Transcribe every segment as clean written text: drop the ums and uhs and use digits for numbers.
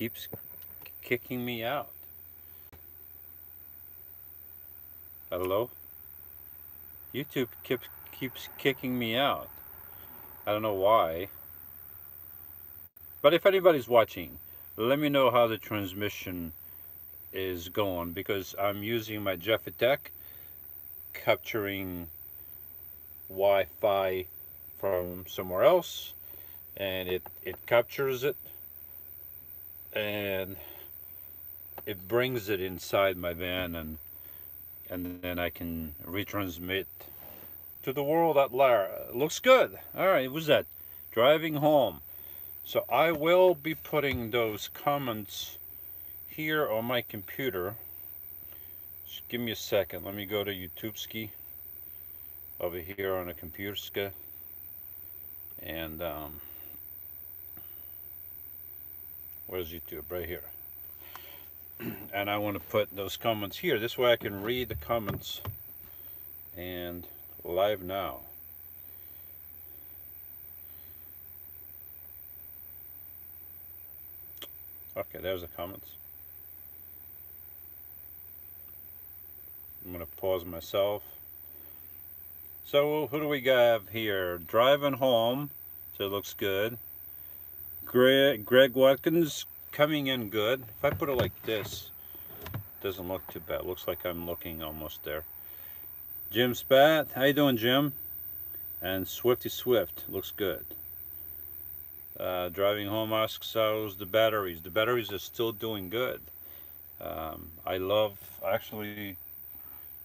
keeps kicking me out. Hello? YouTube keeps kicking me out. I don't know why. But if anybody's watching, let me know how the transmission is going, because I'm using my Jeffitech, capturing Wi-Fi from somewhere else, and it captures it and it brings it inside my van, and then I can retransmit to the world at large. Looks good. All right, what's that? Driving home. So I will be putting those comments here on my computer. Just give me a second. Let me go to YouTube ski over here on a computer ski, and where's YouTube? Right here. And I want to put those comments here. This way I can read the comments. And live now. Okay, there's the comments. I'm going to pause myself. So who do we have here? Driving home. So it looks good. Greg Watkins coming in good. If I put it like this, it doesn't look too bad. It looks like I'm looking almost there. Jim Spat, how you doing, Jim? And Swifty Swift, looks good. Driving home asks how's the batteries. The batteries are still doing good. I love, actually,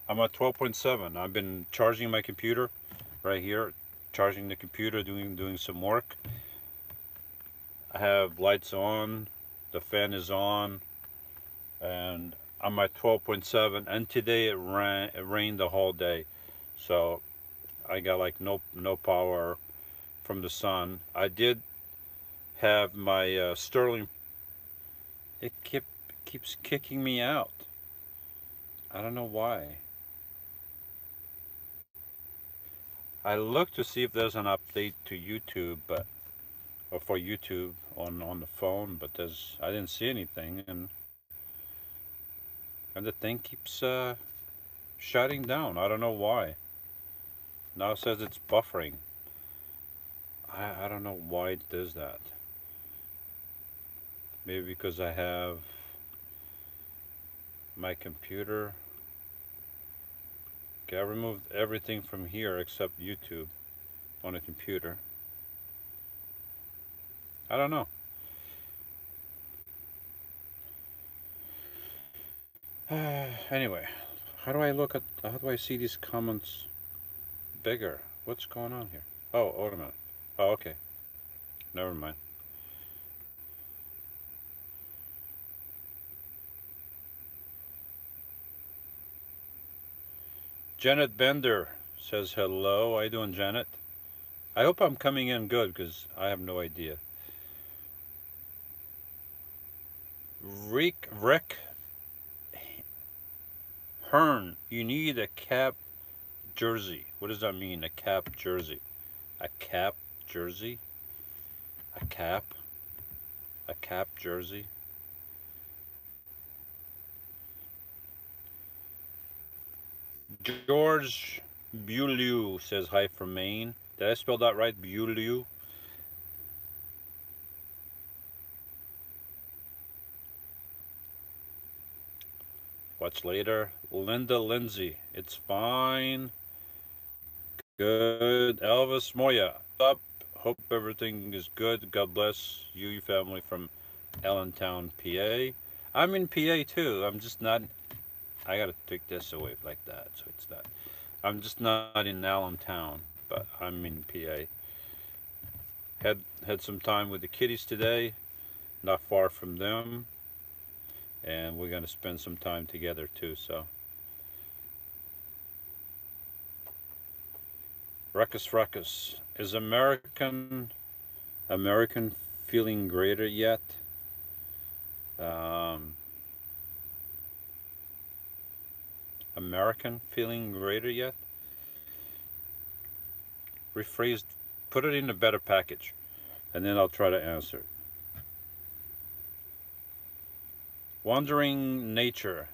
I'm at 12.7. I've been charging my computer right here, charging the computer, doing some work. I have lights on, the fan is on, and I'm at 12.7, and today it rained the whole day, so I got like no power from the sun. I did have my Sterling. It keeps kicking me out. I don't know why. I looked to see if there's an update to YouTube, or for YouTube on the phone, but I didn't see anything, and the thing keeps shutting down. I don't know why. Now it says it's buffering. I don't know why it does that. Maybe because I have my computer. Okay, I removed everything from here except YouTube on a computer. I don't know. Anyway, how do I see these comments bigger? What's going on here? Oh, wait a minute. Oh, okay. Never mind. Janet Bender says hello. How you doing, Janet? I hope I'm coming in good, because I have no idea. Rick Hearn, you need a cap jersey. What does that mean, a cap jersey? A cap jersey? A cap? A cap jersey? George Beaulieu says hi from Maine. Did I spell that right? Beaulieu? Watch later. Linda Lindsay. It's fine. Good. Elvis Moya. Up. Hope everything is good. God bless you, your family from Allentown, PA. I'm in PA too. I'm just not. I gotta take this away like that, so it's not. I'm just not in Allentown, but I'm in PA. Had some time with the kiddies today, not far from them, and we're gonna spend some time together too. So, Ruckus, is American feeling greater yet? American feeling greater yet? Rephrased, put it in a better package, and then I'll try to answer it. Wandering Nature.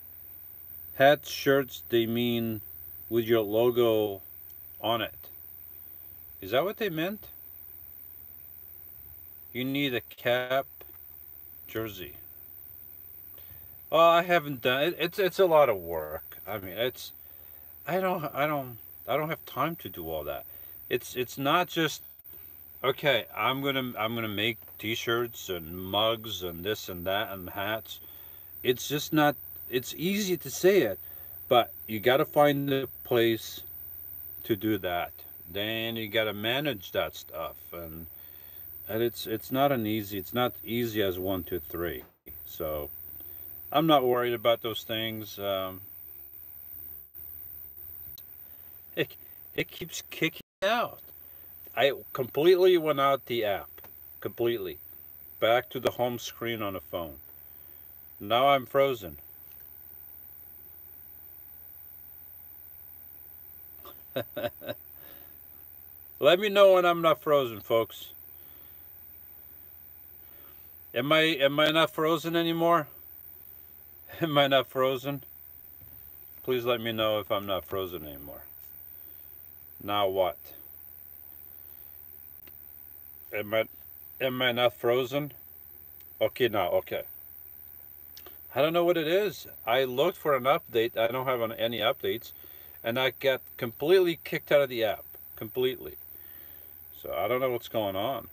Hats, shirts, they mean with your logo on it. Is that what they meant? You need a cap, jersey. Well, I haven't done it. It's a lot of work. I mean, it's I don't have time to do all that. It's not just okay. I'm gonna make T-shirts and mugs and this and that and hats. It's just not. It's easy to say it, but you got to find a place to do that. Then you got to manage that stuff, and it's not an easy. It's not easy as one, two, three. So I'm not worried about those things. It it keeps kicking out. I completely went out the app, completely back to the home screen on the phone. Now I'm frozen. Let me know when I'm not frozen, folks. Am I not frozen anymore? Am I not frozen? Please let me know if I'm not frozen anymore. Now what? Am I am I not frozen? Okay, now okay. I don't know what it is. I looked for an update. I don't have any updates, and I got completely kicked out of the app. Completely. So I don't know what's going on.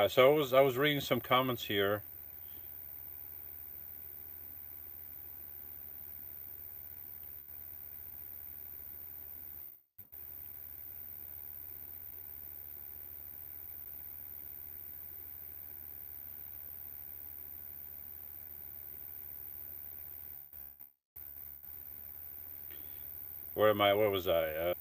So I was reading some comments here. Where am I? Where was I?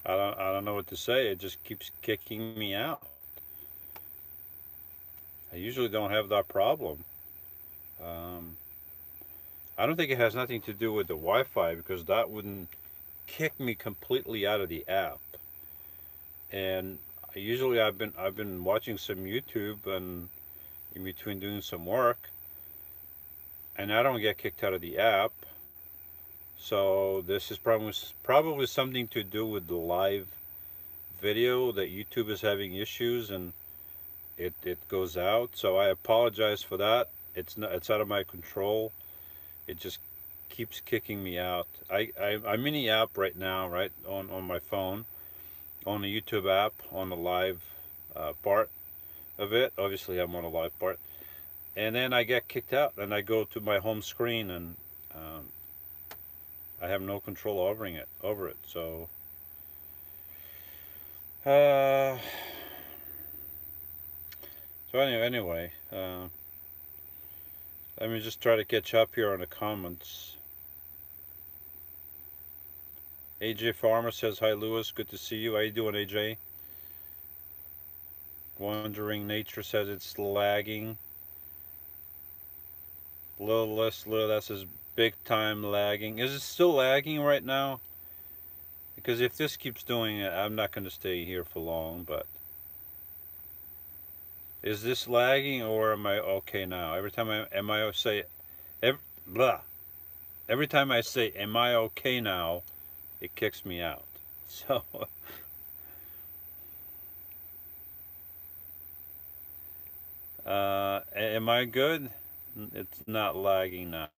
I don't know what to say. It just keeps kicking me out. I usually don't have that problem. Um, I don't think it has nothing to do with the Wi-Fi because that wouldn't kick me completely out of the app. And usually I've been watching some YouTube and in between doing some work, and I don't get kicked out of the app. So this is probably something to do with the live video that YouTube is having issues and it goes out. So I apologize for that. It's out of my control. It just keeps kicking me out. I'm in the app right now, right on my phone, on the YouTube app, on the live part of it. Obviously, I'm on a live part, and then I get kicked out, and I go to my home screen, and um, I have no control over it. So, uh, so anyway, let me just try to catch up here on the comments. AJ Farmer says, hi Lewis, good to see you. How you doing, AJ? Wandering Nature says it's lagging. Little less is big time lagging. Is it still lagging right now? Because if this keeps doing it, I'm not going to stay here for long, but is this lagging or am I okay now? Every time I say every, blah, every time I say am I okay now, it kicks me out. So am I good? It's not lagging now.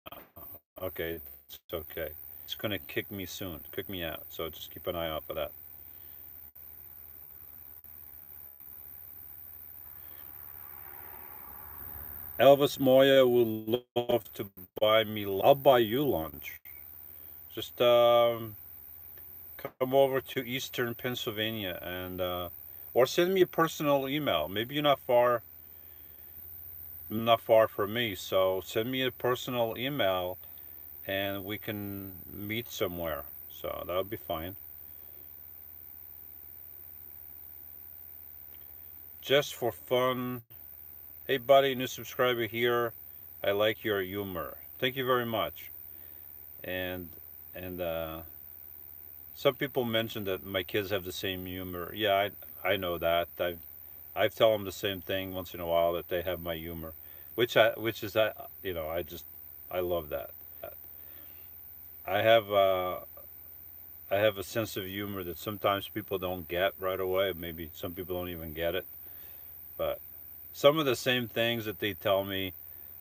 Okay, it's okay. It's gonna kick me soon, kick me out. So just keep an eye out for that. Elvis Moya would love to buy me. I'll buy you lunch. Just come over to Eastern Pennsylvania and or send me a personal email. Maybe you're not far from me, so send me a personal email and we can meet somewhere. So that'll be fine. Just for fun. Hey buddy, new subscriber here. I like your humor. Thank you very much. And and some people mentioned that my kids have the same humor. Yeah, I know that. I've tell them the same thing once in a while, that they have my humor, which is that, you know, I love that. I have I have a sense of humor that sometimes people don't get right away. Maybe some people don't even get it. But some of the same things that they tell me,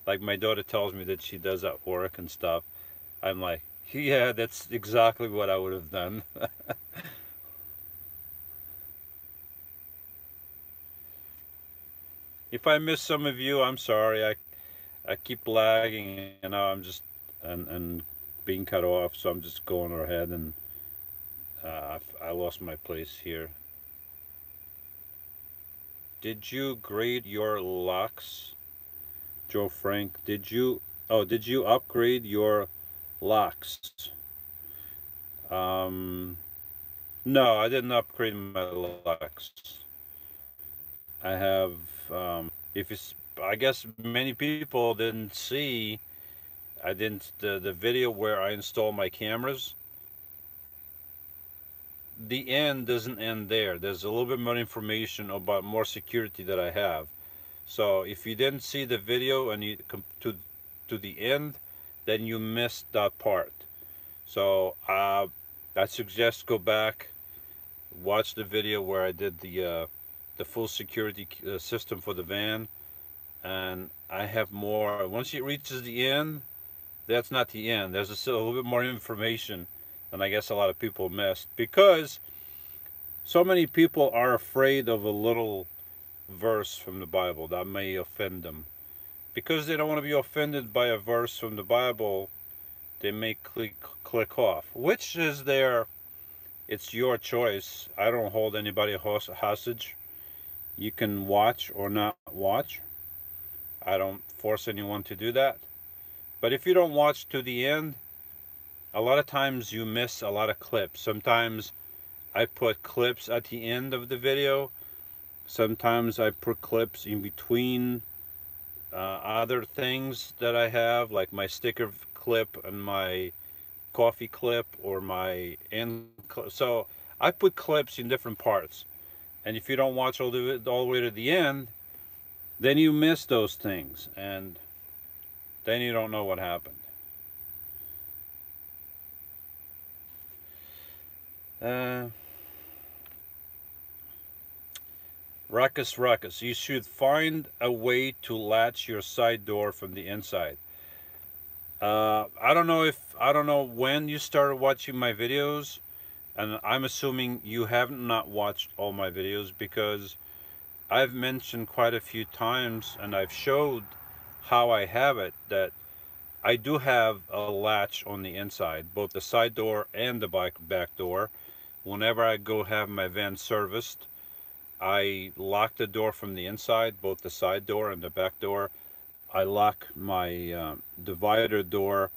like my daughter tells me that she does at work and stuff, I'm like, yeah, that's exactly what I would have done. If I miss some of you, I'm sorry. I keep lagging, you know. I'm just and being cut off, so I'm just going ahead, and I lost my place here. Did you grade your locks, Joe Frank? Did you? Oh, did you upgrade your locks? Um, no, I didn't upgrade my locks. I have. If it's, I guess many people didn't see. I didn't the video where I install my cameras. The end doesn't end there. There's a little bit more information about more security that I have. So if you didn't see the video and you come to the end, then you missed that part. So I suggest go back, watch the video where I did the full security system for the van, and I have more. Once it reaches the end, that's not the end. There's a little bit more information than I guess a lot of people missed, because so many people are afraid of a little verse from the Bible that may offend them. Because they don't want to be offended by a verse from the Bible, they may click off, which is their, it's your choice. I don't hold anybody hostage. You can watch or not watch. I don't force anyone to do that. But if you don't watch to the end, a lot of times you miss a lot of clips. Sometimes I put clips at the end of the video. Sometimes I put clips in between other things that I have, like my sticker clip and my coffee clip or my end clip. So I put clips in different parts. And if you don't watch all the way to the end, then you miss those things. And then you don't know what happened. Uh, Ruckus. You should find a way to latch your side door from the inside. I don't know when you started watching my videos, and I'm assuming you have not watched all my videos, because I've mentioned quite a few times, and I've showed how I have it, that I do have a latch on the inside, both the side door and the back door. Whenever I go have my van serviced, I lock the door from the inside, both the side door and the back door. I lock my divider door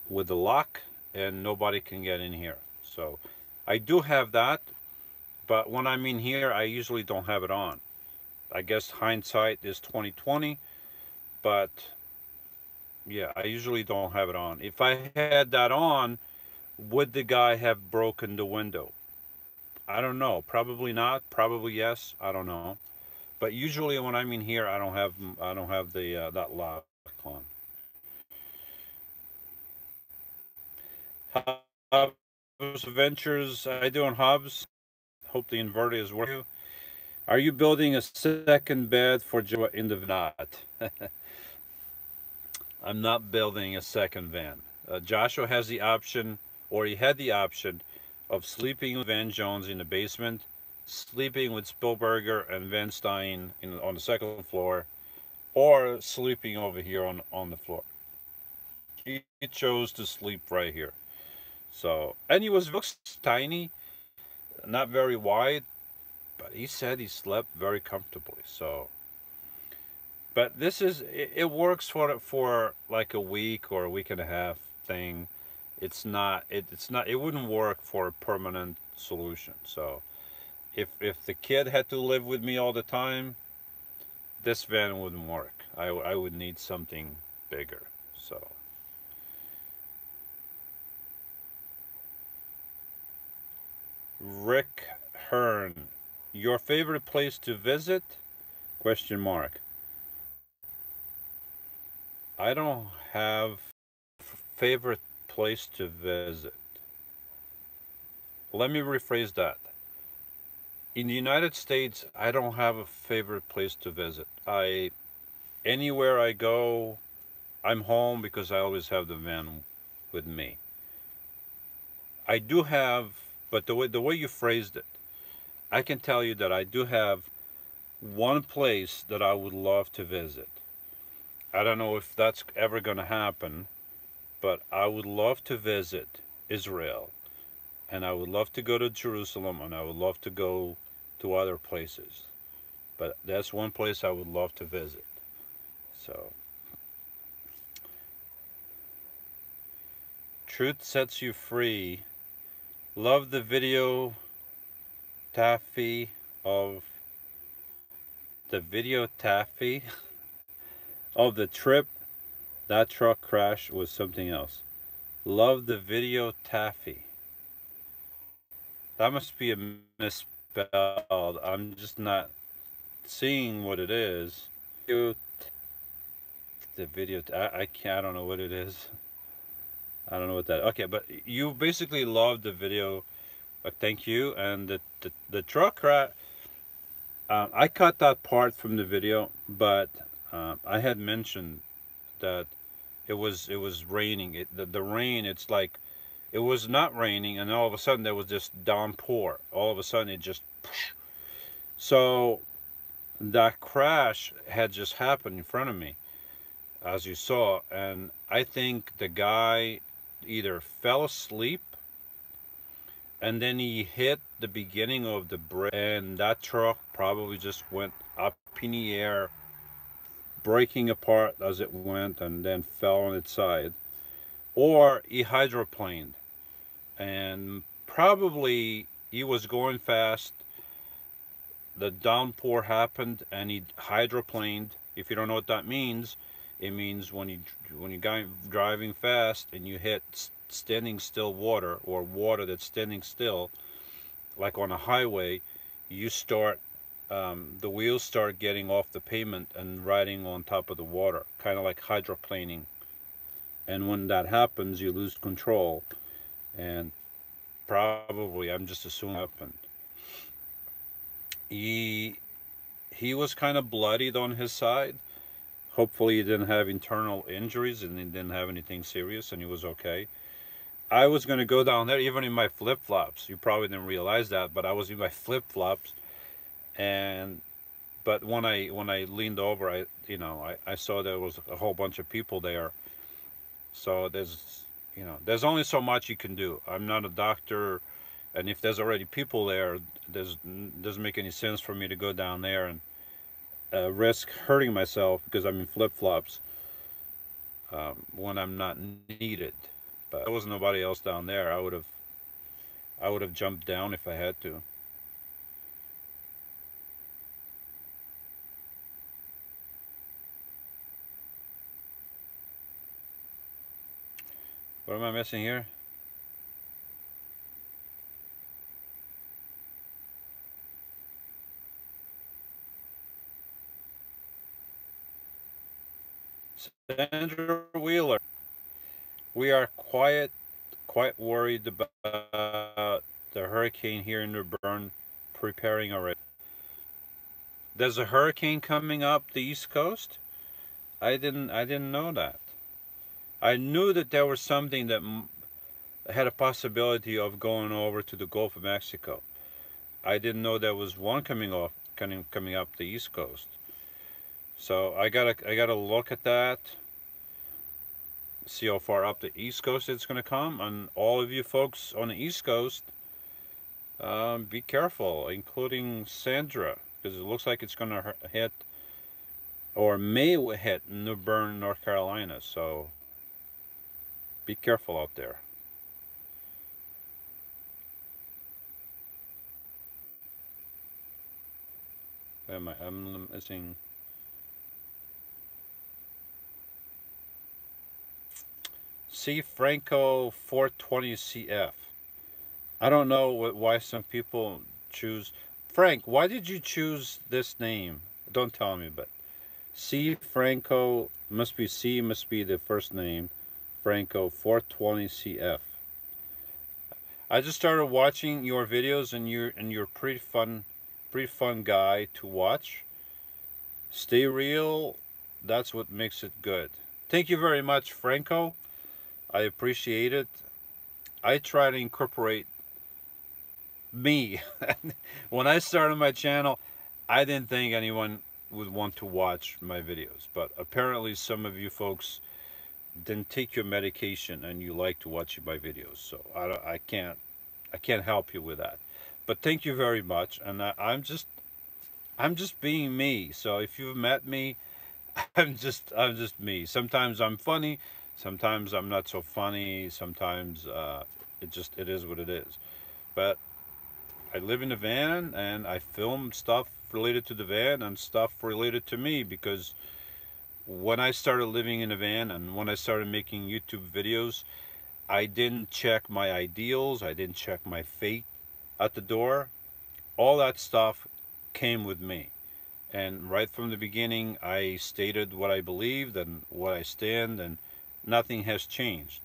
with the lock, and nobody can get in here. So I do have that, but when I'm in here, I usually don't have it on. I guess hindsight is 2020, but yeah, I usually don't have it on. If I had that on, would the guy have broken the window? I don't know. Probably not. Probably yes. I don't know. But usually when I'm in here, I don't have the that lock on. Hubs Ventures, I do on Hubs. Hope the inverter is working. Are you building a second bed for Joe in the not? I'm not building a second van. Joshua has the option, or he had the option, of sleeping with Van Jones in the basement, sleeping with Spielberger and Van Stein on the second floor, or sleeping over here on the floor. He chose to sleep right here. So, and he looks tiny, not very wide, but he said he slept very comfortably. So, but this is it works for like a week or a week and a half thing. It's not, it wouldn't work for a permanent solution. So, if the kid had to live with me all the time, this van wouldn't work. I would need something bigger. So Rick Hearn, your favorite place to visit? Question mark. I don't have favorite place to visit. Let me rephrase that. In the United States, I don't have a favorite place to visit. I Anywhere I go, I'm home because I always have the van with me. I do have, but the way you phrased it, I can tell you that I do have one place that I would love to visit. I don't know if that's ever going to happen, but I would love to visit Israel, and I would love to go to Jerusalem, and I would love to go to other places. But that's one place I would love to visit. So, truth sets you free. Love the video, Taffy, of Taffy of the trip. That truck crash was something else. Love the video, Taffy. That must be a misspelled. I'm just not seeing what it is. The video. I can't. I don't know what it is. I don't know what that. Okay, but you basically loved the video. Thank you. And the truck crash. I cut that part from the video, but I had mentioned that it was raining. The rain. It's like it was not raining, and all of a sudden there was this downpour. All of a sudden it just. So that crash had just happened in front of me, as you saw, and I think the guy either fell asleep and then he hit the beginning of the brake, and that truck probably just went up in the air, breaking apart as it went, and then fell on its side. Or he hydroplaned, and probably he was going fast. The downpour happened, and he hydroplaned. If you don't know what that means, it means when you go driving fast and you hit standing still water, or water that's standing still, like on a highway, you start the wheels start getting off the pavement and riding on top of the water, kind of like hydroplaning. And when that happens, you lose control, and probably, I'm just assuming, happened. He he was kind of bloodied on his side. Hopefully, he didn't have internal injuries and he didn't have anything serious, and he was okay. I was going to go down there even in my flip flops. You probably didn't realize that, but I was in my flip flops, and but when I leaned over, I saw there was a whole bunch of people there. So there's only so much you can do. I'm not a doctor, and if there's already people there, doesn't make any sense for me to go down there and risk hurting myself because I'm in flip flops when I'm not needed. But there was nobody else down there. I would have jumped down if I had to. What am I missing here? Sandra Wheeler. We are quite worried about the hurricane here in New Bern preparing already. There's a hurricane coming up the East Coast? I didn't know that. I knew that there was something that had a possibility of going over to the Gulf of Mexico. I didn't know there was one coming up the East Coast. So I gotta look at that, see how far up the East Coast it's gonna come, and all of you folks on the East Coast, be careful, including Sandra, because it looks like it's gonna hit or may hit New Bern, North Carolina. So be careful out there. I'm missing. C Franco 420 CF. I don't know why some people choose. Frank, why did you choose this name? Don't tell me, but C Franco must be C, must be the first name. Franco 420 CF. I just started watching your videos, and you're pretty fun guy to watch. Stay real. That's what makes it good. Thank you very much, Franco. I appreciate it. I try to incorporate me. When I started my channel, I didn't think anyone would want to watch my videos, but apparently some of you folks didn't take your medication and you like to watch my videos. So I can't help you with that. But thank you very much, and I'm just being me. So if you've met me, I'm just me. Sometimes I'm funny, sometimes I'm not so funny. Sometimes it is what it is. But I live in a van and I film stuff related to the van and stuff related to me, because when I started living in a van and when I started making YouTube videos, I didn't check my ideals, I didn't check my fate at the door. All that stuff came with me. And right from the beginning, I stated what I believed and what I stand, and nothing has changed.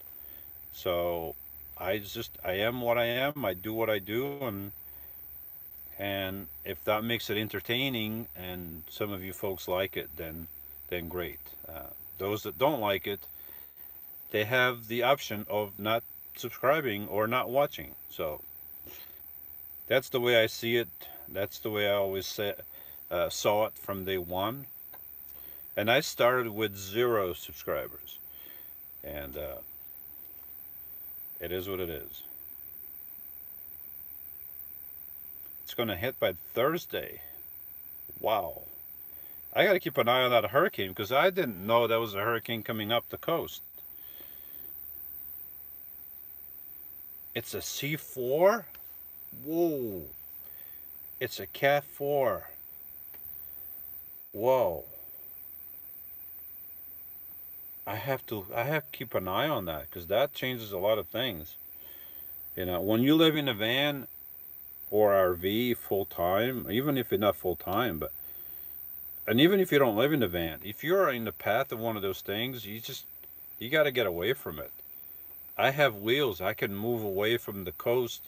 So I am what I am. I do what I do, and if that makes it entertaining and some of you folks like it, then great. Those that don't like it, they have the option of not subscribing or not watching. So that's the way I see it. That's the way I always saw it from day one. And I started with 0 subscribers, and it is what it is. It's going to hit by Thursday. Wow. I got to keep an eye on that hurricane, because I didn't know there was a hurricane coming up the coast. It's a C4? Whoa. It's a Cat 4. Whoa. I have to keep an eye on that, because that changes a lot of things. You know, when you live in a van or RV full time, even if you're not full time, and even if you don't live in a van, if you're in the path of one of those things, you got to get away from it. I have wheels. I can move away from the coast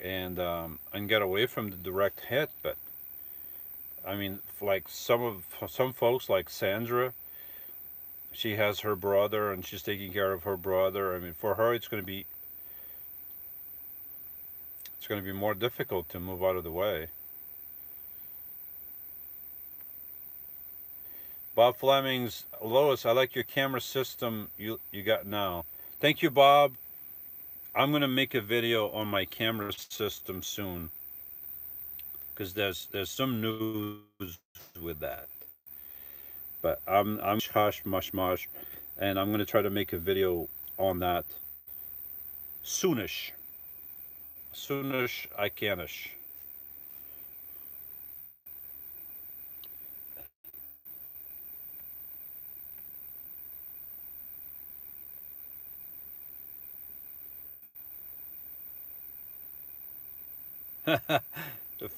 and get away from the direct hit. But I mean, like some folks like Sandra, she has her brother and she's taking care of her brother. I mean, for her it's going to be more difficult to move out of the way. Bob Fleming's, Lois, I like your camera system you got now. Thank you, Bob. I'm going to make a video on my camera system soon, because there's some news with that. But I'm hush mush mush, and I'm going to try to make a video on that soonish. Soonish I canish.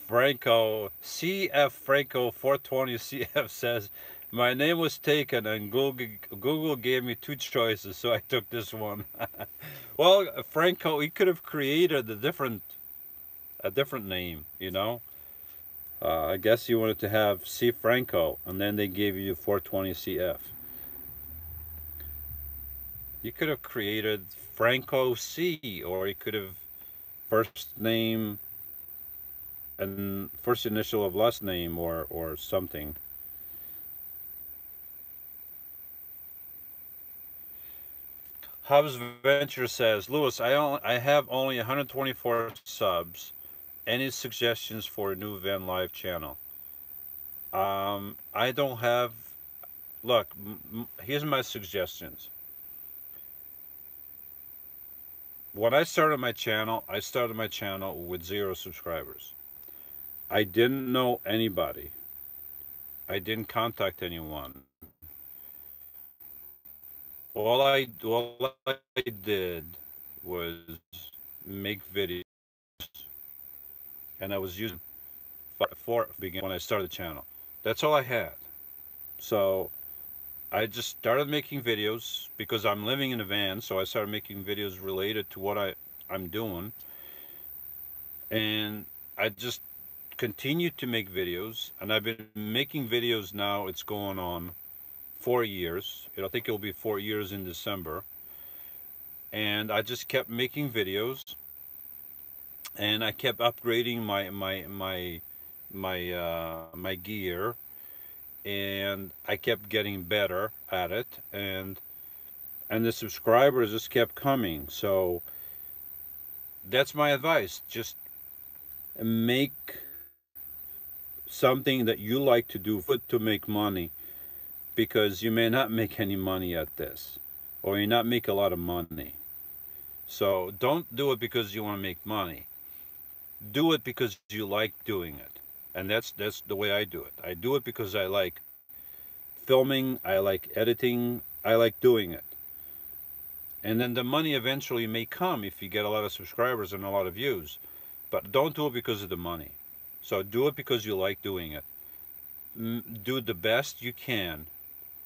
Franco, CF Franco 420 CF says, my name was taken and Google gave me 2 choices, so I took this one. Well, Franco, he could have created a different name, you know. I guess you wanted to have C Franco, and then they gave you 420 CF. You could have created Franco C, or you could have first name and first initial of last name, or something. Hubs Venture says, Lewis, I have only 124 subs. Any suggestions for a new Van Live channel? I don't have. Look, here's my suggestions. When I started my channel with 0 subscribers. I didn't know anybody. I didn't contact anyone. all I did was make videos, and I was using for begin when I started the channel. That's all I had. So I just started making videos because I'm living in a van, so I started making videos related to what I'm doing, and I just continued to make videos, and I've been making videos now. It's going on 4 years. I think it'll be 4 years in December, and I just kept making videos, and I kept upgrading my gear, and I kept getting better at it, and the subscribers just kept coming. So that's my advice. Just make something that you like to do to make money, because you may not make any money at this, or you not make a lot of money. So don't do it because you want to make money. Do it because you like doing it. And that's the way I do it. I do it because I like filming, I like editing, I like doing it. And then the money eventually may come if you get a lot of subscribers and a lot of views. But don't do it because of the money. So do it because you like doing it. Do the best you can.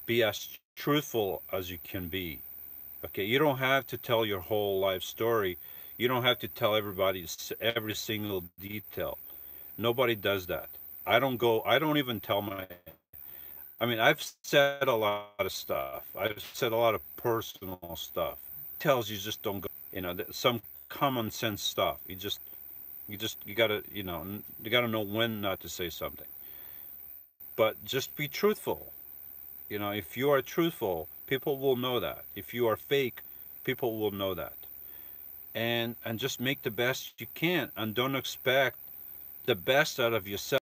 Be as truthful as you can be. Okay, you don't have to tell your whole life story. You don't have to tell everybody every single detail. Nobody does that. I don't even tell I mean, I've said a lot of stuff. I've said a lot of personal stuff. Tells you just don't go, some common sense stuff. You gotta, you gotta know when not to say something. But just be truthful. If you are truthful, people will know that. If you are fake, people will know that. And just make the best you can, and don't expect the best out of yourself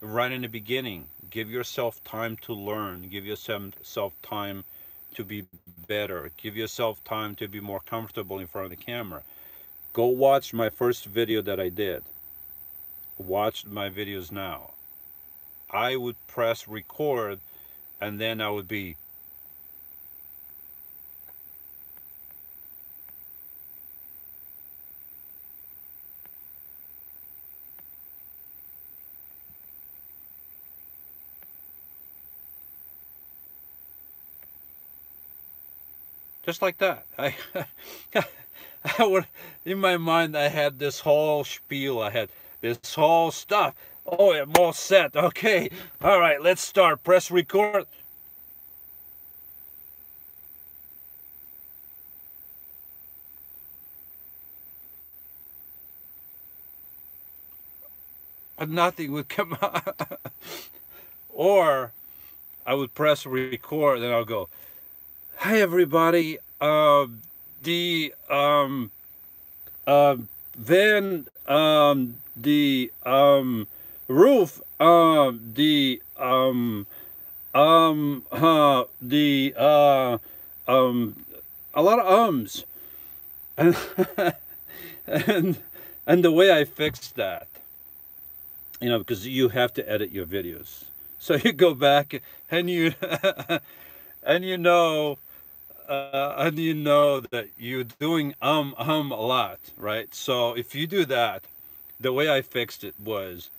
right in the beginning. Give yourself time to learn. Give yourself time to be better. Give yourself time to be more comfortable in front of the camera. Go watch my first video that I did. Watch my videos now. I would press record, and then I would be just like that. I would, in my mind, I had this whole spiel. I had this whole stuff. Oh, I'm all set. Okay. All right, let's start. Press record. And nothing would come out. Or I would press record, and I'll go, "Hi, everybody. The then the roof, the a lot of and and and the way I fixed that, because you have to edit your videos, so you go back and you and you know that you're doing a lot, right? So if you do that, the way I fixed it was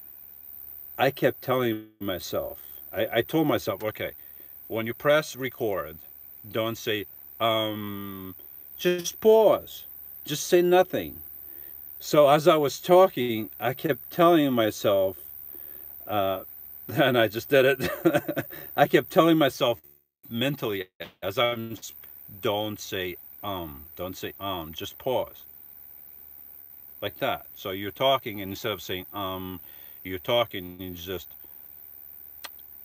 I kept telling myself, I told myself, okay, when you press record, don't say, just pause, just say nothing. So as I was talking, I kept telling myself, and I just did it. I kept telling myself mentally as don't say, just pause. Like that. So you're talking, and instead of saying, you're talking,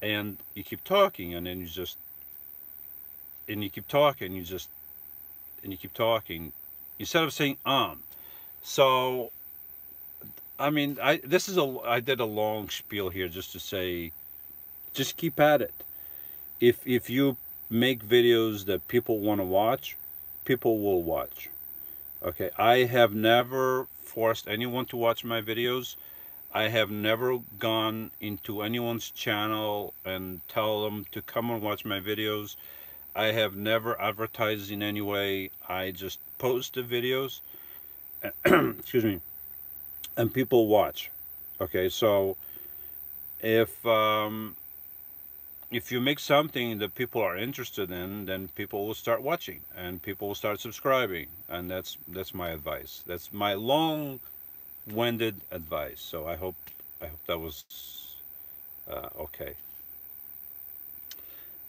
and you keep talking, and then and you keep talking, and you keep talking, instead of saying, So, I mean, I did a long spiel here just to say, just keep at it. If you make videos that people want to watch, people will watch. Okay, I have never forced anyone to watch my videos. I have never gone into anyone's channel and tell them to come and watch my videos. I have never advertised in any way. I just post the videos, excuse me, and people watch. Okay, so if um, if you make something that people are interested in, then people will start watching and people will start subscribing, and that's my advice. That's my long-winded advice. So I hope that was okay.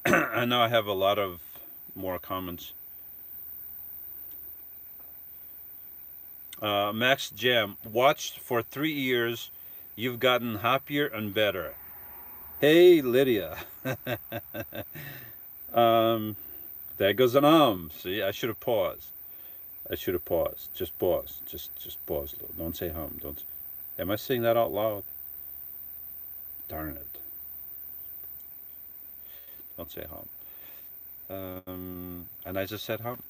I know I have a lot of more comments. Max Jam, watched for 3 years. You've gotten happier and better. Hey, Lydia. um, there goes an arm. See, I should have paused. I should have paused. Just pause. Just pause. Don't say hum. Don't. Am I saying that out loud? Darn it. Don't say hum. And I just said hum.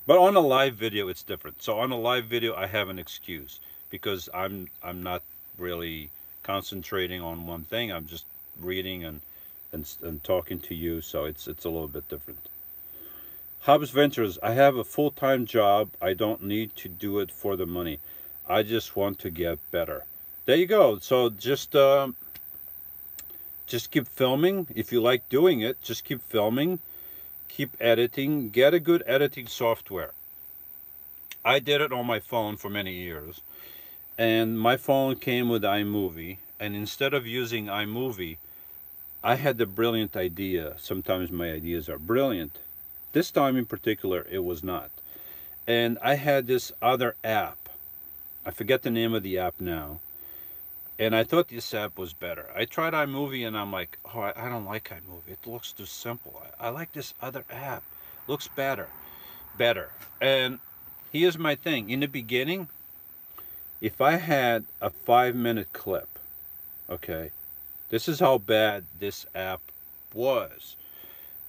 But on a live video, it's different. So on a live video, I have an excuse because I'm not really concentrating on one thing. I'm just reading and talking to you. So it's a little bit different. Hobbs Ventures. I have a full-time job. I don't need to do it for the money. I just want to get better. There you go. So just keep filming. If you like doing it, just keep filming. Keep editing. Get a good editing software. I did it on my phone for many years, and my phone came with iMovie, and instead of using iMovie, I had the brilliant idea. Sometimes my ideas are brilliant. This time in particular, it was not. And I had this other app. I forget the name of the app now. And I thought this app was better. I tried iMovie and I'm like, oh, I don't like iMovie. It looks too simple. I like this other app. Looks better. Better. And here's my thing. In the beginning, if I had a 5-minute clip, okay, this is how bad this app was.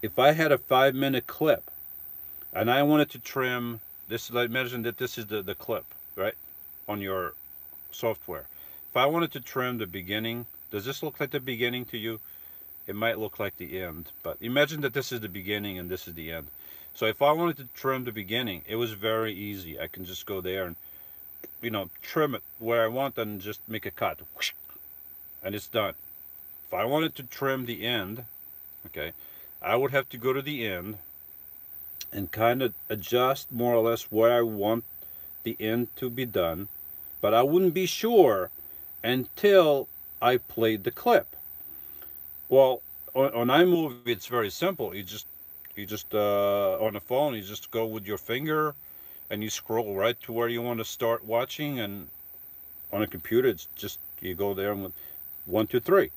If I had a 5-minute clip and I wanted to trim this, like, imagine that this is the clip, right, on your software. If I wanted to trim the beginning, does this look like the beginning to you? It might look like the end, but imagine that this is the beginning and this is the end. So if I wanted to trim the beginning, it was very easy. I can just go there and, trim it where I want and just make a cut. And it's done. If I wanted to trim the end, okay, I would have to go to the end and kind of adjust more or less where I want the end to be done, but I wouldn't be sure until I played the clip. Well, on iMovie, it's very simple. You just on the phone, you just go with your finger and you scroll right to where you want to start watching, and on a computer, it's just, you go there and with 1, 2, 3.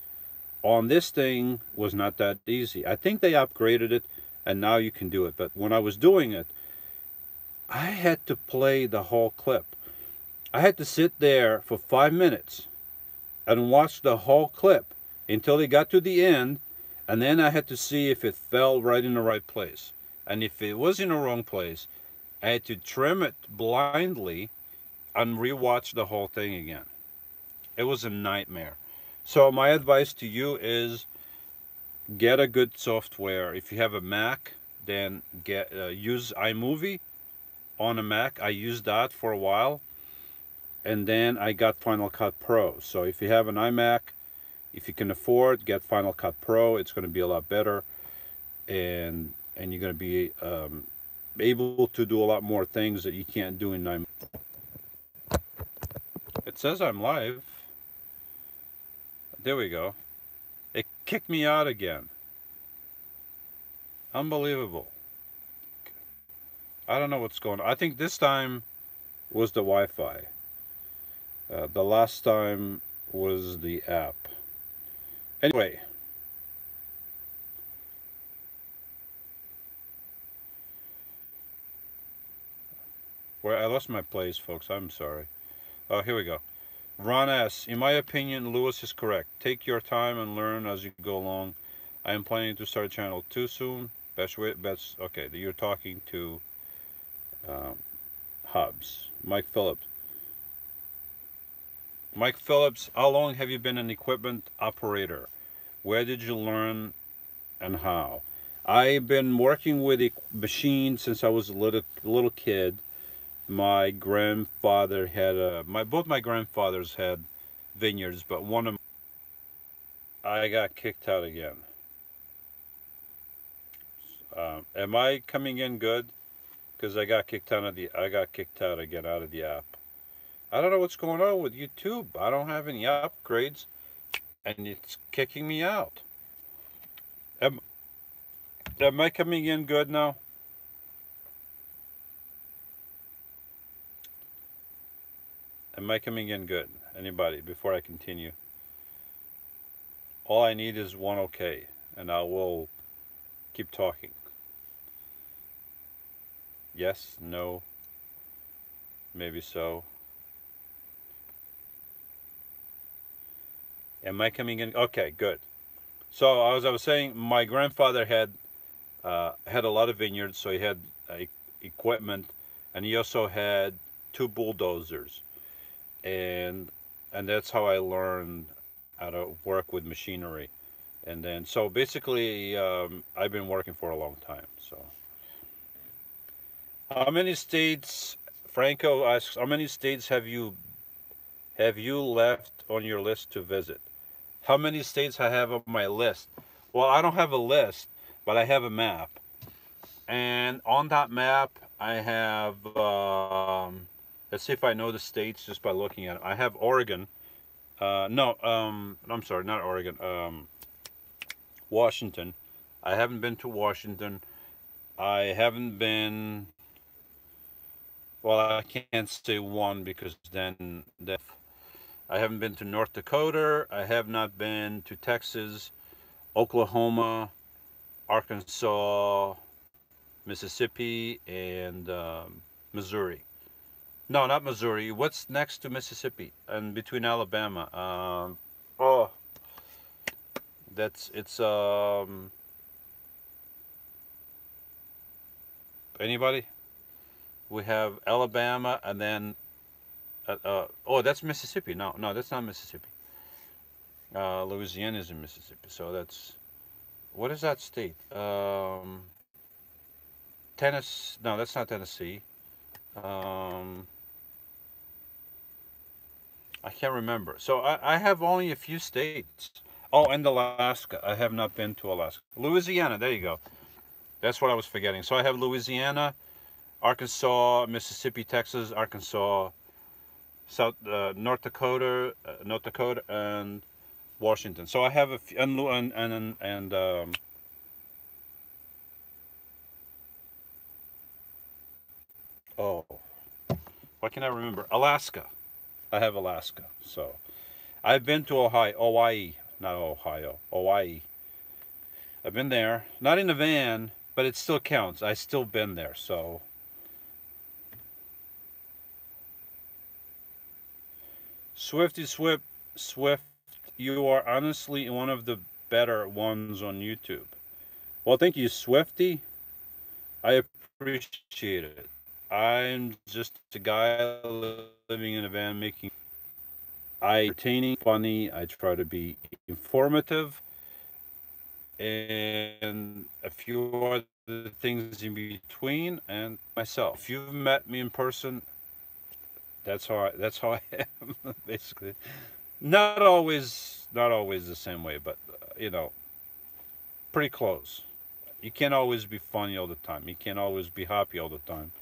On this thing was not that easy. I think they upgraded it and now you can do it. But when I was doing it, I had to play the whole clip. I had to sit there for 5 minutes and watch the whole clip until it got to the end, and then I had to see if it fell right in the right place. And if it was in the wrong place, I had to trim it blindly and rewatch the whole thing again. It was a nightmare. So my advice to you is get a good software. If you have a Mac, then use iMovie on a Mac. I used that for a while, and then I got Final Cut Pro. So if you have an iMac, if you can afford, get Final Cut Pro. It's going to be a lot better, and you're going to be able to do a lot more things that you can't do in iMovie. It says I'm live. There we go. It kicked me out again. Unbelievable. I don't know what's going on. I think this time was the Wi-Fi. The last time was the app. Anyway. Where I lost my place, folks. I'm sorry. Oh, here we go. Ron S. In my opinion, Lewis is correct. Take your time and learn as you go along. I am planning to start a channel too soon. Best. Okay, you're talking to Hobbs. Mike Phillips. Mike Phillips, how long have you been an equipment operator? Where did you learn and how? I've been working with a machine since I was a little kid. My grandfather had both my grandfathers had vineyards, but one of I got kicked out again. Am I coming in good? Because I got kicked out again out of the app. I don't know what's going on with YouTube. I don't have any upgrades, and it's kicking me out. Am, am I coming in good now? Am I coming in good? Anybody? Before I continue, all I need is one okay, and I will keep talking. Yes, no, maybe so. Am I coming in? Okay, good. So as I was saying, my grandfather had a lot of vineyards, so he had equipment, and he also had two bulldozers, and that's how I learned how to work with machinery. And then so basically, I've been working for a long time. So how many states? Franco asks, how many states have you left on your list to visit? How many states I have on my list? Well, I don't have a list, but I have a map. And on that map, I have, let's see if I know the states just by looking at it. I have Oregon. No, I'm sorry, not Oregon. Washington. I haven't been to Washington. I haven't been, well, I can't say one because then I haven't been to North Dakota. I have not been to Texas, Oklahoma, Arkansas, Mississippi, and Missouri. No, not Missouri. What's next to Mississippi and between Alabama? Oh, it's anybody? We have Alabama and then oh, that's Mississippi. No, no, that's not Mississippi. Louisiana is in Mississippi, so that's what is that state? Tennessee. No, that's not Tennessee. Um, I can't remember. So I have only a few states. Oh, and Alaska. I have not been to Alaska. Louisiana. There you go. That's what I was forgetting. So I have Louisiana, Arkansas, Mississippi, Texas, Arkansas, North Dakota, and Washington. So I have a few, and oh, what can I remember? Alaska. I have Alaska. So I've been to Hawaii, not Ohio, Hawaii. I've been there, not in a van, but it still counts. I still been there. So Swift, you are honestly one of the better ones on YouTube. Well, thank you, Swifty. I appreciate it. I'm just a guy living in a van making. I entertaining, funny. I try to be informative, and a few other things in between. And myself. If you've met me in person, that's how I am basically. Not always the same way, but pretty close. You can't always be funny all the time. You can't always be happy all the time.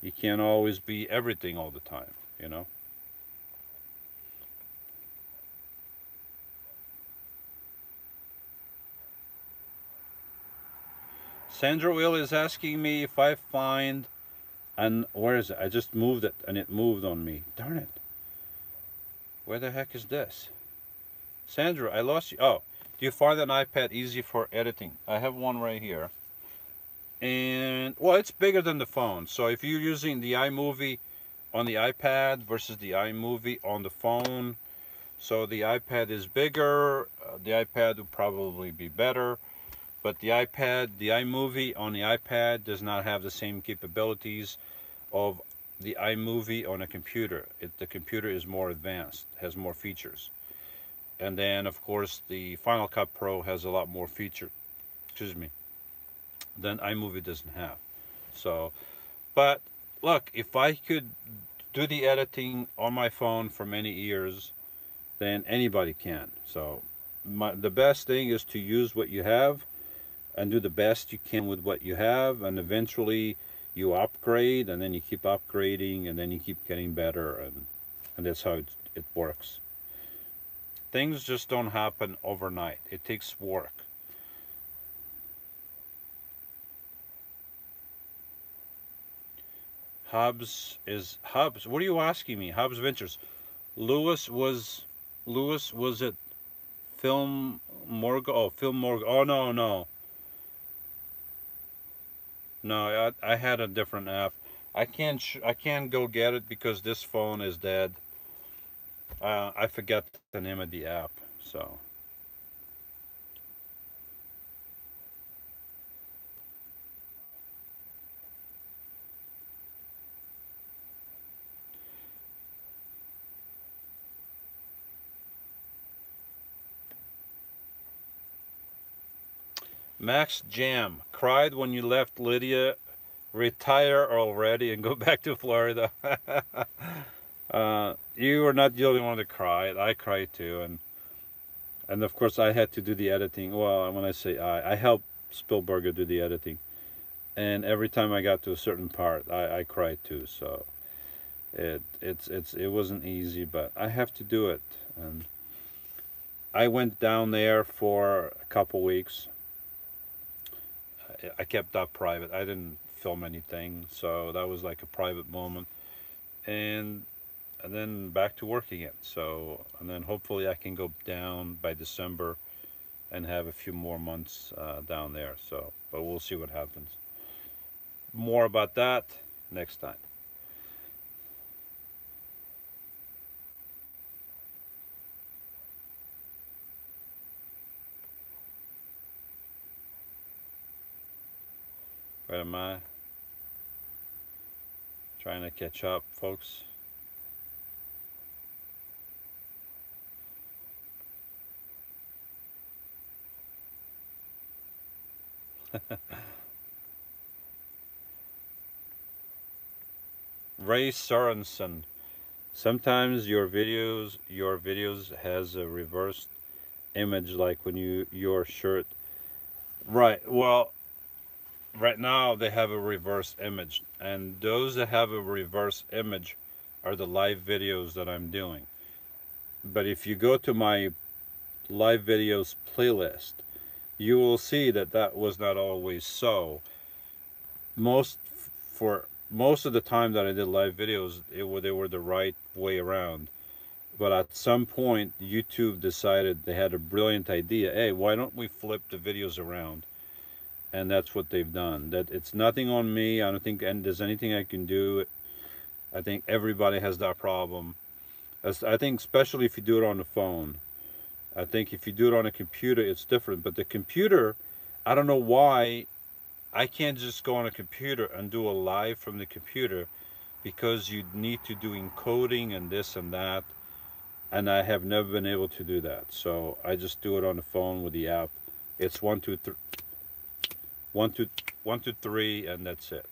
You can't always be everything all the time, you know? Sandra Will is asking me if I find, and where is it? I just moved it and it moved on me. Darn it. Where the heck is this? Sandra, I lost you. Oh, do you find an iPad easy for editing? I have one right here. And, well, it's bigger than the phone. So if you're using the iMovie on the iPad versus the iMovie on the phone, so the iPad is bigger. The iPad would probably be better. But the iMovie on the iPad does not have the same capabilities of the iMovie on a computer. The computer is more advanced, has more features. And then, of course, the Final Cut Pro has a lot more feature. Excuse me. than iMovie doesn't have. So, but look, if I could do the editing on my phone for many years, then anybody can. So, the best thing is to use what you have and do the best you can with what you have, and eventually you upgrade, and then you keep upgrading, and then you keep getting better, and that's how it works. Things just don't happen overnight. It takes work. Hubs. What are you asking me? Hubs Ventures. Lewis was Lewis was it Film Morgan? Oh, Film Morgan. Oh no, no. No, I had a different app. I can't go get it because this phone is dead. I forget the name of the app. So Max Jam cried when you left Lydia. Retire already and go back to Florida. You were not the only one to cry. I cried too, and of course I had to do the editing. Well, when I say I helped Spielberger do the editing, and every time I got to a certain part, I cried too. So it wasn't easy, but I have to do it. And I went down there for a couple weeks. I kept that private. I didn't film anything, so that was like a private moment. And then back to work again. So and then hopefully I can go down by December and have a few more months down there. So, but we'll see what happens. More about that next time. Where am I? Trying to catch up, folks. Ray Sorensen. Sometimes your videos has a reversed image, like when your shirt. Right. Well, right now they have a reverse image, and those that have a reverse image are the live videos that I'm doing. But if you go to my live videos playlist, you will see that that was not always so. Most for most of the time that I did live videos, they were the right way around. But at some point, YouTube decided they had a brilliant idea. Hey, why don't we flip the videos around? And that's what they've done. That it's nothing on me. I don't think and there's anything I can do. I think everybody has that problem. I think especially if you do it on the phone. I think if you do it on a computer, it's different. But the computer, I don't know why I can't just go on a computer and do a live from the computer because you need to do encoding and this and that. And I have never been able to do that. So I just do it on the phone with the app. It's one, two, three, one, two, one, two, three, and that's it.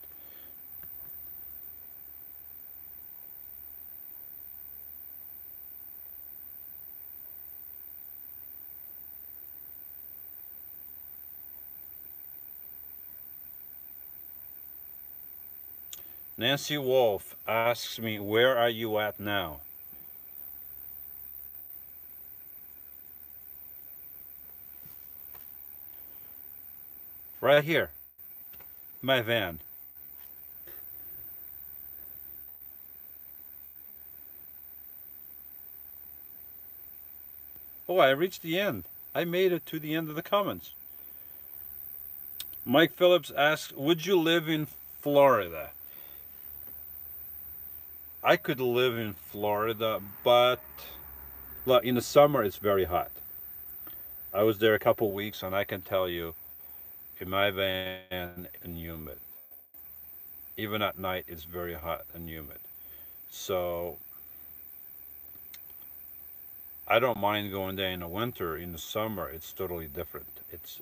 Nancy Wolf asks me, where are you at now? Right here, my van. Oh, I reached the end. I made it to the end of the comments. Mike Phillips asks, would you live in Florida? I could live in Florida, but look, in the summer it's very hot. I was there a couple weeks, and I can tell you, in my van, and humid. Even at night, it's very hot and humid. So I don't mind going there in the winter. In the summer, it's totally different. It's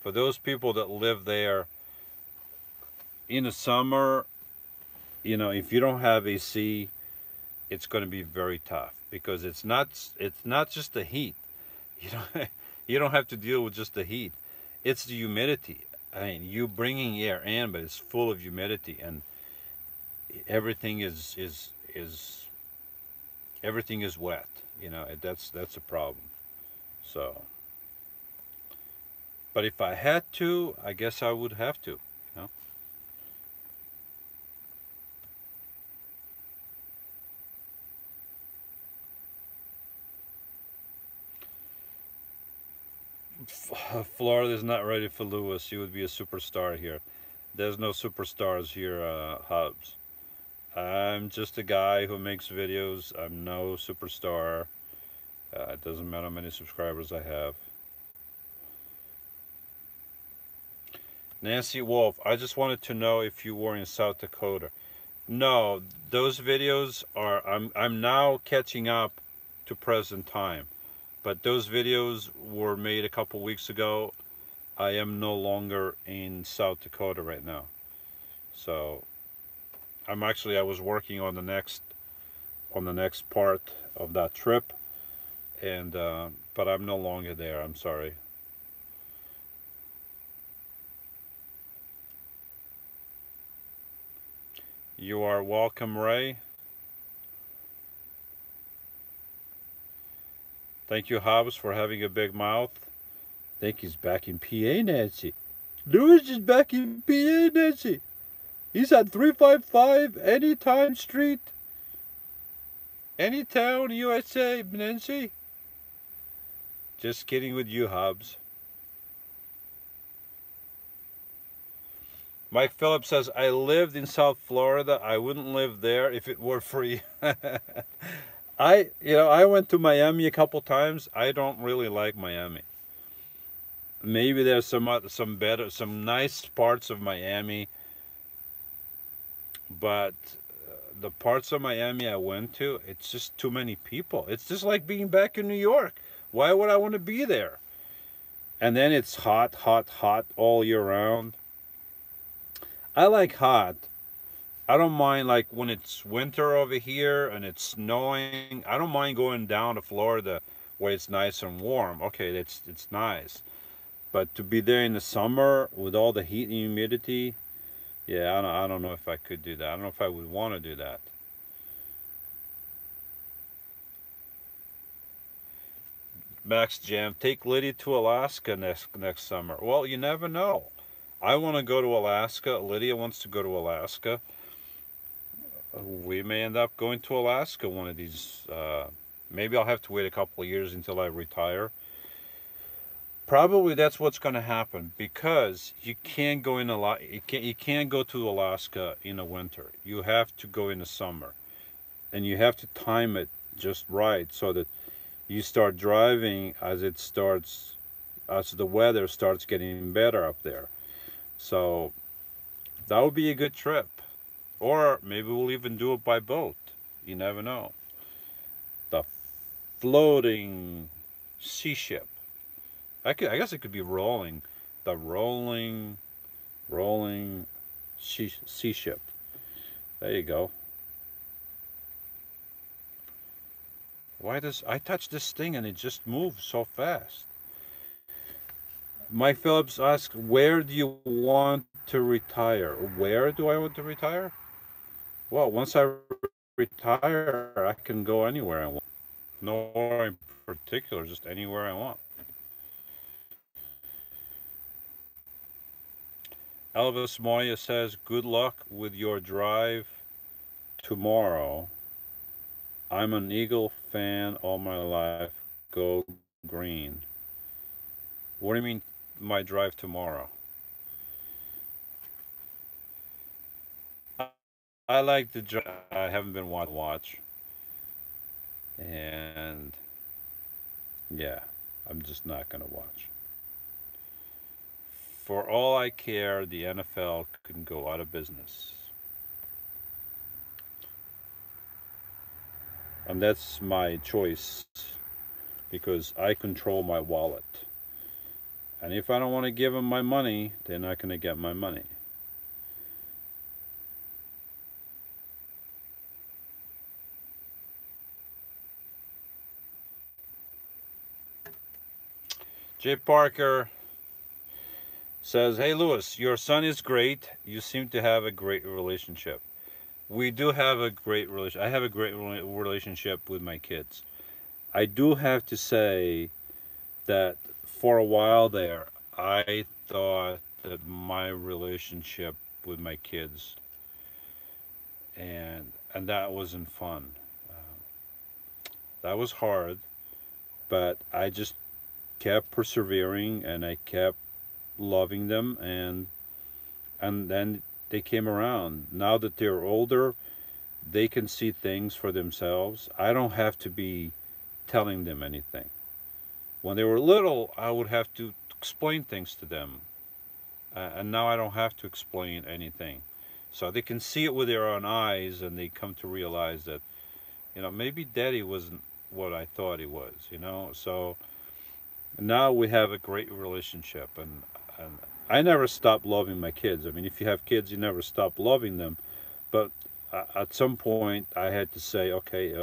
For those people that live there in the summer, you know, if you don't have AC, it's going to be very tough because it's not just the heat. You don't you don't have to deal with just the heat. It's the humidity. I mean, you bringing air in, but it's full of humidity, and everything is everything is wet. You know, that's a problem. So, but if I had to, I guess I would have to. You know, Florida is not ready for Lewis. He would be a superstar here. There's no superstars here, Hubs. I'm just a guy who makes videos. I'm no superstar. It doesn't matter how many subscribers I have. Nancy Wolf, I just wanted to know if you were in South Dakota. No, those videos are, I'm now catching up to present time. But those videos were made a couple weeks ago. I am no longer in South Dakota right now. So I was working on the next part of that trip, and but I'm no longer there. I'm sorry. You are welcome, Ray. Thank you, Hobbs, for having a big mouth. I think he's back in PA, Nancy. Lewis is back in PA, Nancy. He's at 355 Anytime Street, Anytown, USA, Nancy. Just kidding with you, Hobbs. Mike Phillips says, I lived in South Florida. I wouldn't live there if it were free. I went to Miami a couple times. I don't really like Miami. Maybe there's some nice parts of Miami, but the parts of Miami I went to, it's just too many people. It's just like being back in New York. Why would I want to be there? And then it's hot, hot, hot all year round. I like hot. I don't mind like when it's winter over here and it's snowing. I don't mind going down to Florida where it's nice and warm. Okay, it's nice. But to be there in the summer with all the heat and humidity, yeah, I don't know if I could do that. I don't know if I would want to do that. Max Jam, take Liddy to Alaska next summer. Well, you never know. I want to go to Alaska. Lydia wants to go to Alaska. We may end up going to Alaska one of these. Maybe I'll have to wait a couple of years until I retire. Probably that's what's going to happen because you can't go in a lot. You can't go to Alaska in the winter. You have to go in the summer, and you have to time it just right so that you start driving as the weather starts getting better up there. So that would be a good trip. Or maybe we'll even do it by boat. You never know. The floating sea ship. I guess it could be rolling. The rolling sea ship. There you go. Why does I touch this thing and it just moves so fast? Mike Phillips asks, where do you want to retire? Where do I want to retire? Well, once I retire, I can go anywhere I want. Nowhere in particular, just anywhere I want. Elvis Moya says, good luck with your drive tomorrow. I'm an Eagle fan all my life. Go green. What do you mean, my drive tomorrow? I like the drive. I haven't been watch. And yeah, I'm just not going to watch. For all I care, the NFL can go out of business. And that's my choice because I control my wallet. And if I don't want to give them my money, they're not going to get my money. Jay Parker says, "Hey Lewis, your son is great. You seem to have a great relationship." We do have a great relation. I have a great relationship with my kids. I do have to say that for a while there, I thought that my relationship with my kids and that wasn't fun. That was hard, but I just kept persevering and I kept loving them, and then they came around. Now that they're older, they can see things for themselves. I don't have to be telling them anything. When they were little, I would have to explain things to them, and now I don't have to explain anything. So they can see it with their own eyes, and they come to realize that, maybe Daddy wasn't what I thought he was. So now we have a great relationship, and I never stopped loving my kids. I mean, if you have kids, you never stop loving them. But at some point, I had to say, okay,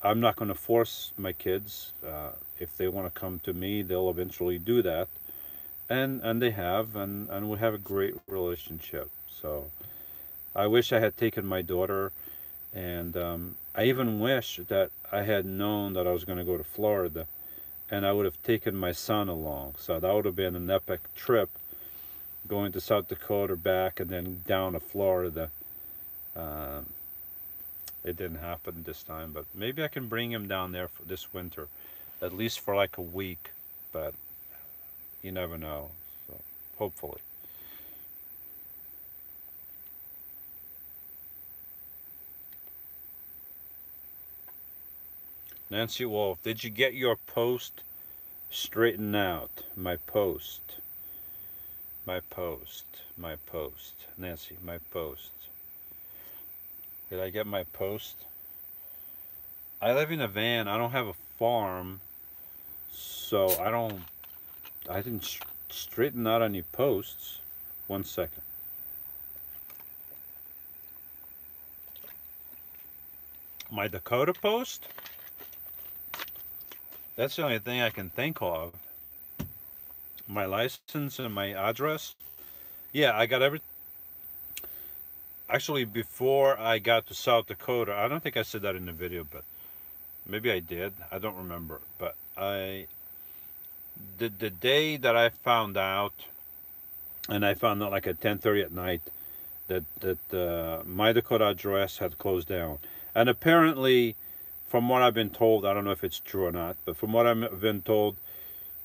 I'm not going to force my kids. If they want to come to me, they'll eventually do that, and they have, and we have a great relationship. So I wish I had taken my daughter, and I even wish that I had known that I was going to go to Florida, and I would have taken my son along. So that would have been an epic trip, going to South Dakota back and then down to Florida. Um, it didn't happen this time, but maybe I can bring him down there for this winter, at least for like a week. But you never know. So hopefully. Nancy Wolf, did you get your post straightened out? My post. My post. My post. Nancy, my post. Did I get my post? I live in a van. I don't have a farm, so I didn't straighten out any posts. One second. My Dakota post? That's the only thing I can think of. My license and my address. Yeah, I got every. Actually, before I got to South Dakota, I don't think I said that in the video, but maybe I did. I don't remember. But the day that I found out, and I found out like at 10:30 at night, that my Dakota address had closed down, and apparently, from what I've been told, I don't know if it's true or not, but from what I've been told,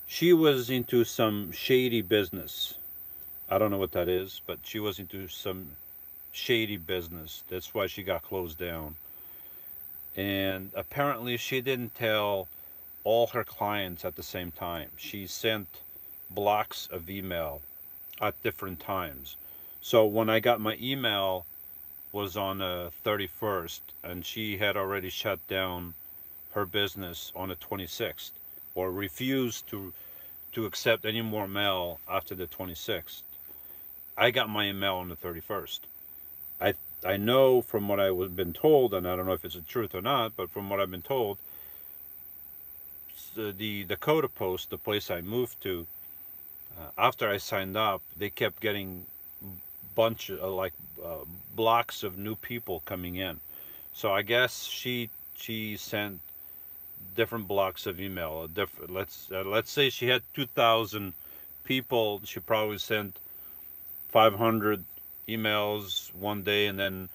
she was into some shady business. I don't know what that is, but she was into some shady business. That's why she got closed down. And apparently, she didn't tell all her clients at the same time. She sent blocks of email at different times. So when I got my email was on the 31st, and she had already shut down her business on the 26th, or refused to accept any more mail after the 26th. I got my email on the 31st. I I know from what I was been told, and I don't know if it's the truth or not, but from what I've been told, the Dakota Post, the place I moved to, after I signed up, they kept getting bunch of blocks of new people coming in. So I guess she sent different blocks of email. Different, let's say she had 2,000 people. She probably sent 500 emails one day, and then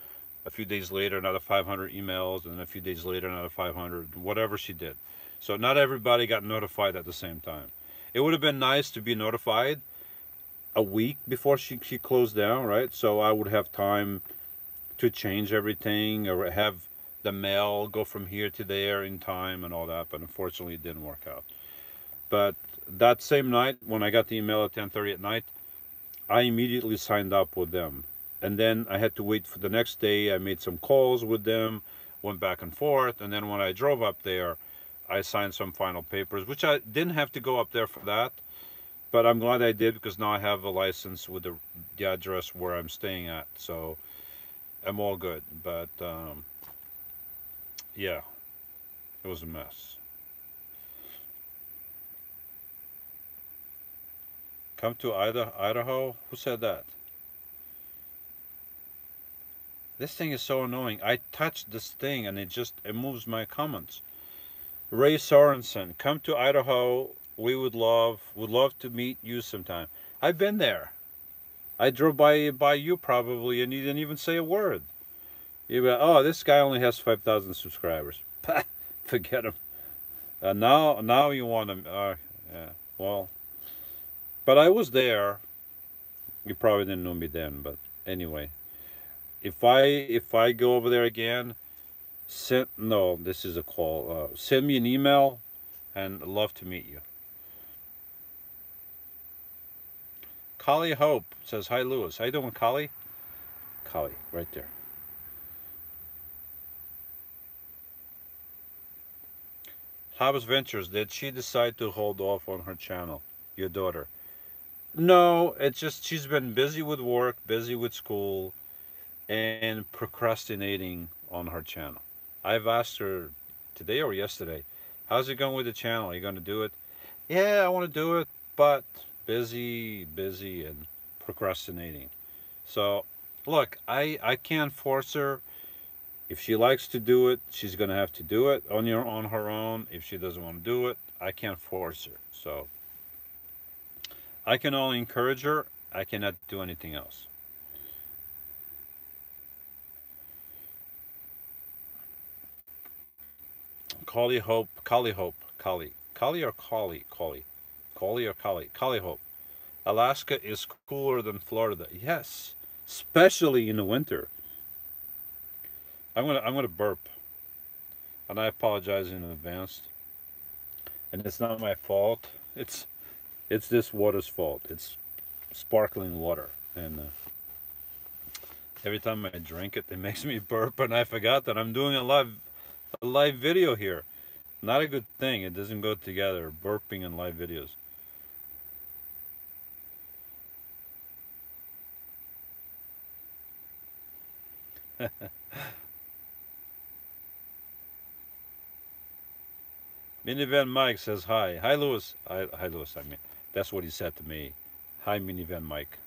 a few days later another 500 emails, and a few days later another 500. Whatever she did. So not everybody got notified at the same time. It would have been nice to be notified a week before she closed down, right? So I would have time to change everything, or have the mail go from here to there in time and all that. But unfortunately, it didn't work out. But that same night, when I got the email at 10:30 at night, I immediately signed up with them. And then I had to wait for the next day. I made some calls with them, went back and forth. And then when I drove up there, I signed some final papers, which I didn't have to go up there for that. But I'm glad I did because now I have a license with the address where I'm staying at, so I'm all good. But yeah, it was a mess. Come to Idaho? Who said that? This thing is so annoying. I touched this thing and it moves my comments. Ray Sorensen, come to Idaho. We would love to meet you sometime. I've been there. I drove by you probably, and you didn't even say a word. You went, oh, this guy only has 5,000 subscribers. Forget him. Now you want him. Yeah. Well, but I was there. You probably didn't know me then, but anyway, if I go over there again, send no. This is a call. Send me an email, and I'd love to meet you. Collie Hope says hi, Lewis. How you doing, Collie? Collie, right there. Hobbs Ventures. Did she decide to hold off on her channel? Your daughter? No, it's just she's been busy with work, busy with school, and procrastinating on her channel. I've asked her today or yesterday, how's it going with the channel? Are you going to do it? Yeah, I want to do it, but busy, busy, and procrastinating. So, look, I can't force her. If she likes to do it, she's going to have to do it on her own. If she doesn't want to do it, I can't force her. So, I can only encourage her. I cannot do anything else. Collie Hope, Collie Hope, Collie or Collie or Collie Hope. Alaska is cooler than Florida. Yes, especially in the winter. I'm gonna burp, and I apologize in advance. And it's not my fault. It's this water's fault. It's sparkling water, and every time I drink it, it makes me burp, and I forgot that I'm doing a live video here. Not a good thing. It doesn't go together. Burping and live videos. Minivan Mike says hi. Hi, Lewis. Hi, Lewis. I mean, that's what he said to me. Hi, Minivan Mike.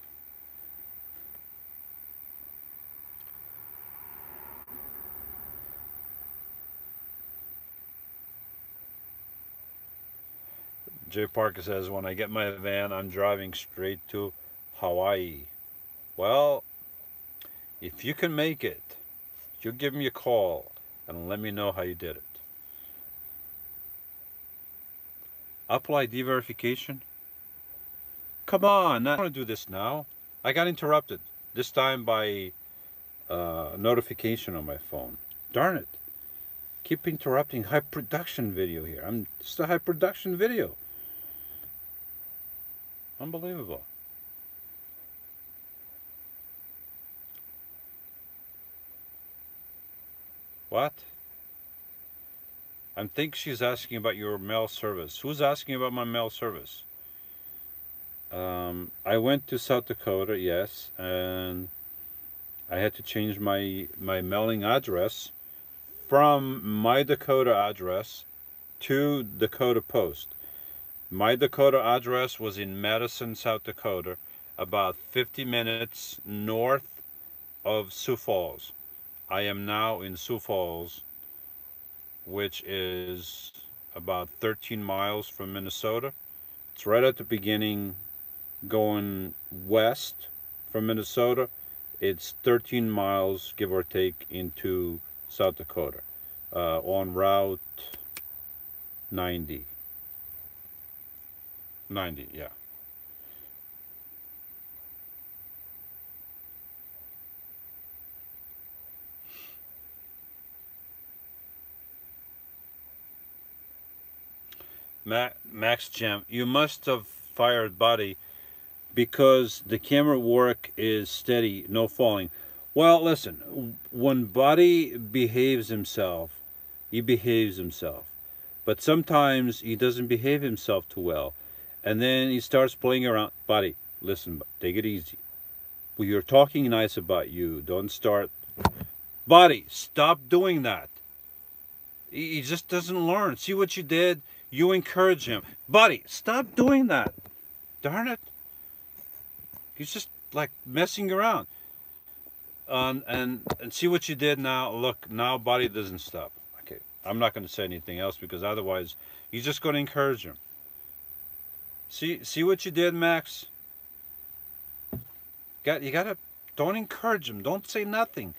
Jay Parker says, when I get my van, I'm driving straight to Hawaii. Well, if you can make it, you give me a call and let me know how you did it. Apple ID verification? Come on, I want to do this now. I got interrupted, this time by notification on my phone. Darn it. Keep interrupting high production video here. It's a high production video. Unbelievable. What? I think she's asking about your mail service. Who's asking about my mail service? I went to South Dakota, yes, and I had to change my mailing address from my Dakota address to Dakota Post. My Dakota address was in Madison, South Dakota, about 50 minutes north of Sioux Falls. I am now in Sioux Falls, which is about 13 miles from Minnesota. It's right at the beginning going west from Minnesota. It's 13 miles, give or take, into South Dakota on Route 90. 90, yeah. Max Jam, you must have fired Buddy because the camera work is steady, no falling. Well, listen, when Buddy behaves himself, he behaves himself. But sometimes he doesn't behave himself too well. And then he starts playing around. Buddy, listen, take it easy. We're talking nice about you. Don't start. Buddy, stop doing that. He just doesn't learn. See what you did? You encourage him. Buddy, stop doing that. Darn it. He's just like messing around. And see what you did now. Look, now Buddy doesn't stop. Okay, I'm not going to say anything else because otherwise you're just going to encourage him. See what you did, Max? You gotta, don't encourage him. Don't say nothing.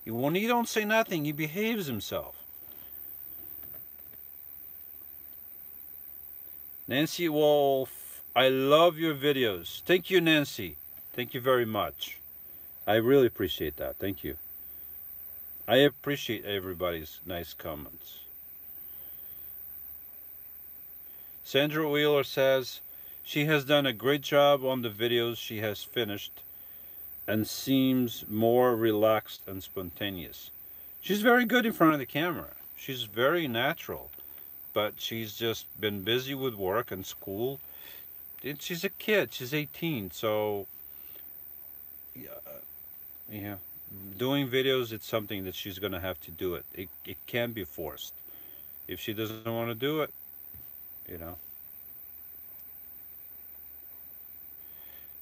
When you don't say nothing, he behaves himself. Nancy Wolf, I love your videos. Thank you, Nancy. Thank you very much. I really appreciate that. Thank you. I appreciate everybody's nice comments. Sandra Wheeler says, she has done a great job on the videos she has finished and seems more relaxed and spontaneous. She's very good in front of the camera. She's very natural, but she's just been busy with work and school. She's a kid. She's 18, so yeah, doing videos, it's something that she's going to have to do it. It can't be forced. If she doesn't want to do it, you know.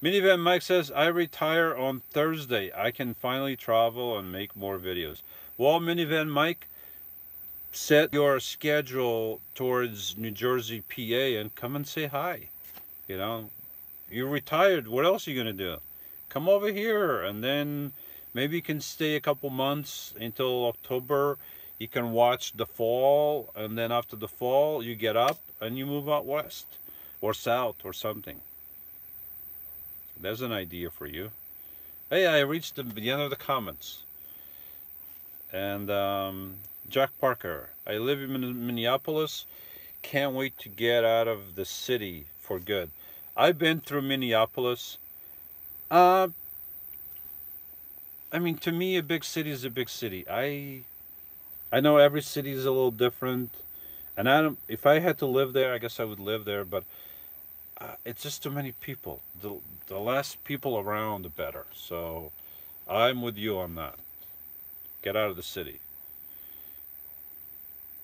Minivan Mike says, I retire on Thursday. I can finally travel and make more videos. Well, Minivan Mike, set your schedule towards New Jersey, PA, and come and say hi. You know, you're retired. What else are you going to do? Come over here, and then maybe you can stay a couple months until October. You can watch the fall, and then after the fall, you get up and you move out west or south or something. There's an idea for you. Hey, I reached the end of the comments. And Jack Parker, I live in Minneapolis. Can't wait to get out of the city for good. I've been through Minneapolis. I mean, to me, a big city is a big city. I know every city is a little different, and I don't. If I had to live there, I guess I would live there. But it's just too many people. The less people around, the better. So I'm with you on that. Get out of the city.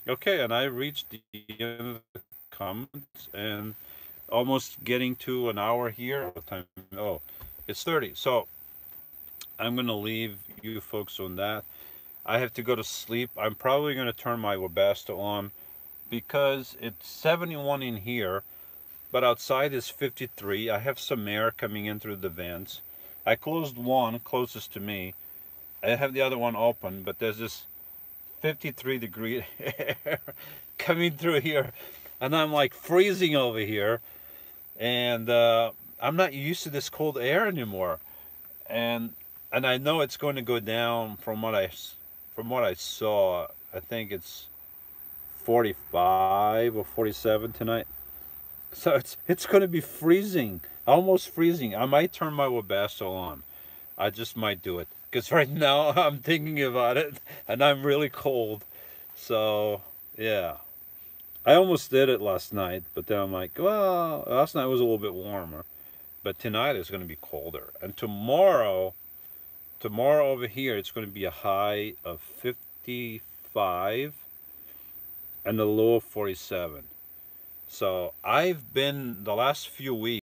Okay, and I reached the end of the comments and almost getting to an hour here. What time? Oh, it's 30. So I'm going to leave you folks on that. I have to go to sleep. I'm probably going to turn my Webasto on because it's 71 in here, but outside is 53. I have some air coming in through the vents. I closed one closest to me. I have the other one open, but there's this 53-degree air coming through here, and I'm like freezing over here, and I'm not used to this cold air anymore, and I know it's going to go down from what I saw. I think it's 45 or 47 tonight. So it's going to be freezing, almost freezing. I might turn my Webasto on. I just might do it because right now I'm thinking about it and I'm really cold. So yeah, I almost did it last night, but then I'm like, well, last night was a little bit warmer, but tonight is going to be colder. And tomorrow over here, it's going to be a high of 55 and a low of 47. So I've been, the last few weeks,